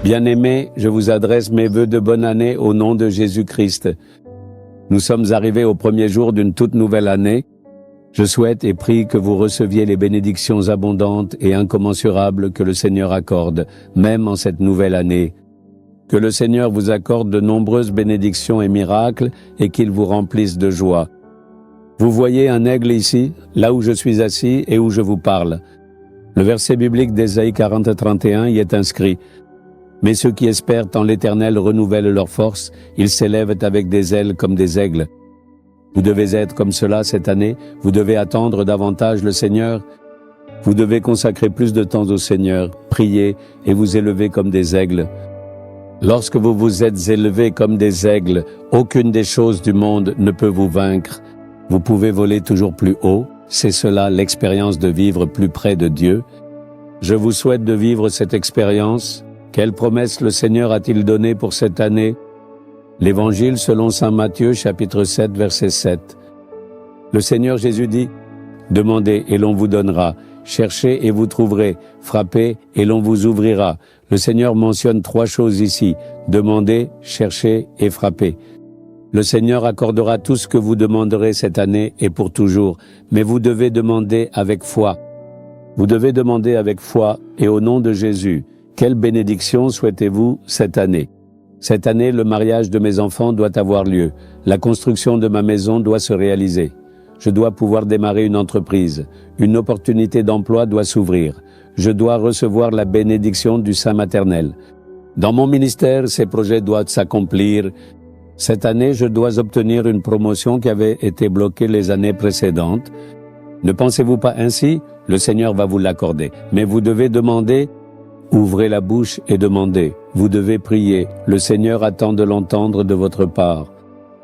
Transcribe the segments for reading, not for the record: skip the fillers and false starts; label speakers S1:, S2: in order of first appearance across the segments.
S1: Bien-aimés, je vous adresse mes vœux de bonne année au nom de Jésus-Christ. Nous sommes arrivés au premier jour d'une toute nouvelle année. Je souhaite et prie que vous receviez les bénédictions abondantes et incommensurables que le Seigneur accorde, même en cette nouvelle année. Que le Seigneur vous accorde de nombreuses bénédictions et miracles et qu'il vous remplisse de joie. Vous voyez un aigle ici, là où je suis assis et où je vous parle. Le verset biblique d'Ésaïe 40:31 y est inscrit. Mais ceux qui espèrent en l'Éternel renouvellent leur force, ils s'élèvent avec des ailes comme des aigles. Vous devez être comme cela cette année, vous devez attendre davantage le Seigneur, vous devez consacrer plus de temps au Seigneur, prier et vous élever comme des aigles. Lorsque vous vous êtes élevés comme des aigles, aucune des choses du monde ne peut vous vaincre. Vous pouvez voler toujours plus haut, c'est cela l'expérience de vivre plus près de Dieu. Je vous souhaite de vivre cette expérience. Quelle promesse le Seigneur a-t-il donnée pour cette année? L'Évangile selon saint Matthieu, chapitre 7, verset 7. Le Seigneur Jésus dit, « Demandez et l'on vous donnera, cherchez et vous trouverez, frappez et l'on vous ouvrira. » Le Seigneur mentionne 3 choses ici, demandez, cherchez et frappez. Le Seigneur accordera tout ce que vous demanderez cette année et pour toujours, mais vous devez demander avec foi. Vous devez demander avec foi et au nom de Jésus. Quelle bénédiction souhaitez-vous cette année? Cette année, le mariage de mes enfants doit avoir lieu. La construction de ma maison doit se réaliser. Je dois pouvoir démarrer une entreprise. Une opportunité d'emploi doit s'ouvrir. Je dois recevoir la bénédiction du sein maternel. Dans mon ministère, ces projets doivent s'accomplir. Cette année, je dois obtenir une promotion qui avait été bloquée les années précédentes. Ne pensez-vous pas ainsi? Le Seigneur va vous l'accorder. Mais vous devez demander. Ouvrez la bouche et demandez. Vous devez prier. Le Seigneur attend de l'entendre de votre part.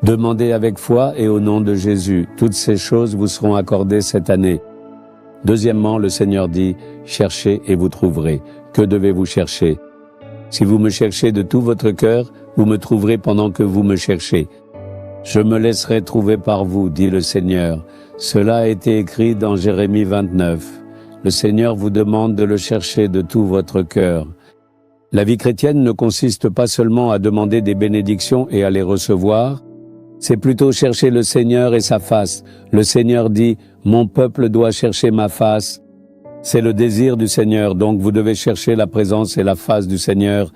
S1: Demandez avec foi et au nom de Jésus. Toutes ces choses vous seront accordées cette année. Deuxièmement, le Seigneur dit, cherchez et vous trouverez. Que devez-vous chercher? Si vous me cherchez de tout votre cœur, vous me trouverez pendant que vous me cherchez. Je me laisserai trouver par vous, dit le Seigneur. Cela a été écrit dans Jérémie 29. Le Seigneur vous demande de le chercher de tout votre cœur. La vie chrétienne ne consiste pas seulement à demander des bénédictions et à les recevoir, c'est plutôt chercher le Seigneur et sa face. Le Seigneur dit, « Mon peuple doit chercher ma face ». C'est le désir du Seigneur, donc vous devez chercher la présence et la face du Seigneur.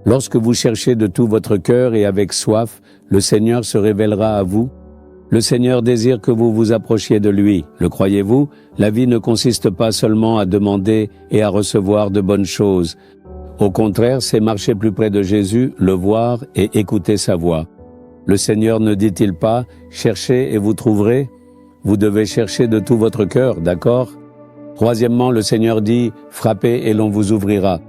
S1: Lorsque vous cherchez de tout votre cœur et avec soif, le Seigneur se révélera à vous. Le Seigneur désire que vous vous approchiez de lui. Le croyez-vous? La vie ne consiste pas seulement à demander et à recevoir de bonnes choses. Au contraire, c'est marcher plus près de Jésus, le voir et écouter sa voix. Le Seigneur ne dit-il pas « Cherchez et vous trouverez » Vous devez chercher de tout votre cœur, d'accord? Troisièmement, le Seigneur dit « Frappez et l'on vous ouvrira ».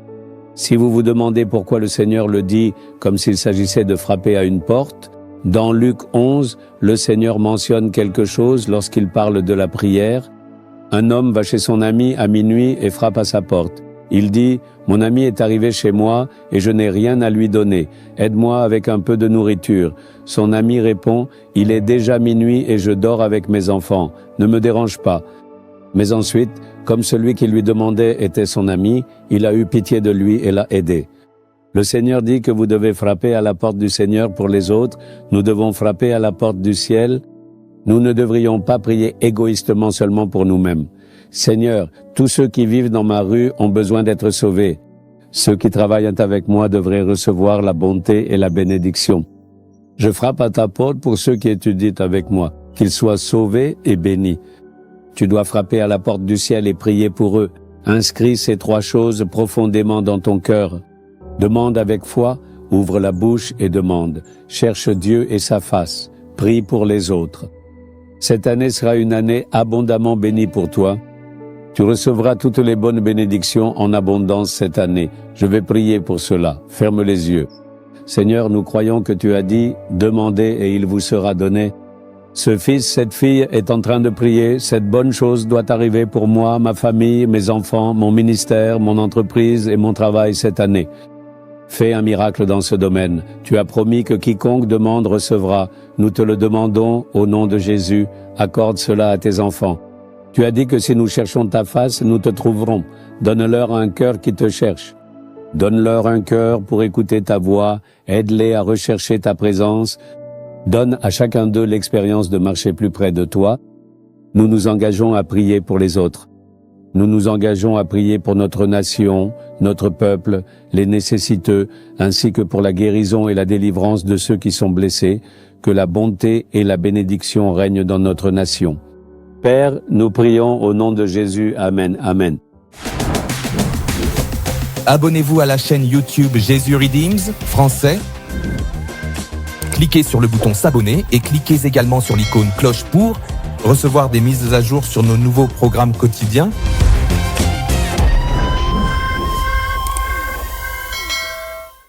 S1: Si vous vous demandez pourquoi le Seigneur le dit comme s'il s'agissait de frapper à une porte, dans Luc 11, le Seigneur mentionne quelque chose lorsqu'il parle de la prière. Un homme va chez son ami à minuit et frappe à sa porte. Il dit « Mon ami est arrivé chez moi et je n'ai rien à lui donner. Aide-moi avec un peu de nourriture. » Son ami répond « Il est déjà minuit et je dors avec mes enfants. Ne me dérange pas. » Mais ensuite, comme celui qui lui demandait était son ami, il a eu pitié de lui et l'a aidé. Le Seigneur dit que vous devez frapper à la porte du Seigneur pour les autres. Nous devons frapper à la porte du ciel. Nous ne devrions pas prier égoïstement seulement pour nous-mêmes. Seigneur, tous ceux qui vivent dans ma rue ont besoin d'être sauvés. Ceux qui travaillent avec moi devraient recevoir la bonté et la bénédiction. Je frappe à ta porte pour ceux qui étudient avec moi, qu'ils soient sauvés et bénis. Tu dois frapper à la porte du ciel et prier pour eux. Inscris ces 3 choses profondément dans ton cœur. Demande avec foi, ouvre la bouche et demande. Cherche Dieu et sa face. Prie pour les autres. Cette année sera une année abondamment bénie pour toi. Tu recevras toutes les bonnes bénédictions en abondance cette année. Je vais prier pour cela. Ferme les yeux. Seigneur, nous croyons que tu as dit « Demandez et il vous sera donné ». Ce fils, cette fille est en train de prier. Cette bonne chose doit arriver pour moi, ma famille, mes enfants, mon ministère, mon entreprise et mon travail cette année. Fais un miracle dans ce domaine. Tu as promis que quiconque demande recevra. Nous te le demandons au nom de Jésus. Accorde cela à tes enfants. Tu as dit que si nous cherchons ta face, nous te trouverons. Donne-leur un cœur qui te cherche. Donne-leur un cœur pour écouter ta voix, aide-les à rechercher ta présence, donne à chacun d'eux l'expérience de marcher plus près de toi. Nous nous engageons à prier pour les autres. Nous nous engageons à prier pour notre nation, notre peuple, les nécessiteux, ainsi que pour la guérison et la délivrance de ceux qui sont blessés, que la bonté et la bénédiction règnent dans notre nation. Père, nous prions au nom de Jésus. Amen. Amen.
S2: Abonnez-vous à la chaîne YouTube Jésus Redeems français. Cliquez sur le bouton s'abonner et cliquez également sur l'icône cloche pour recevoir des mises à jour sur nos nouveaux programmes quotidiens.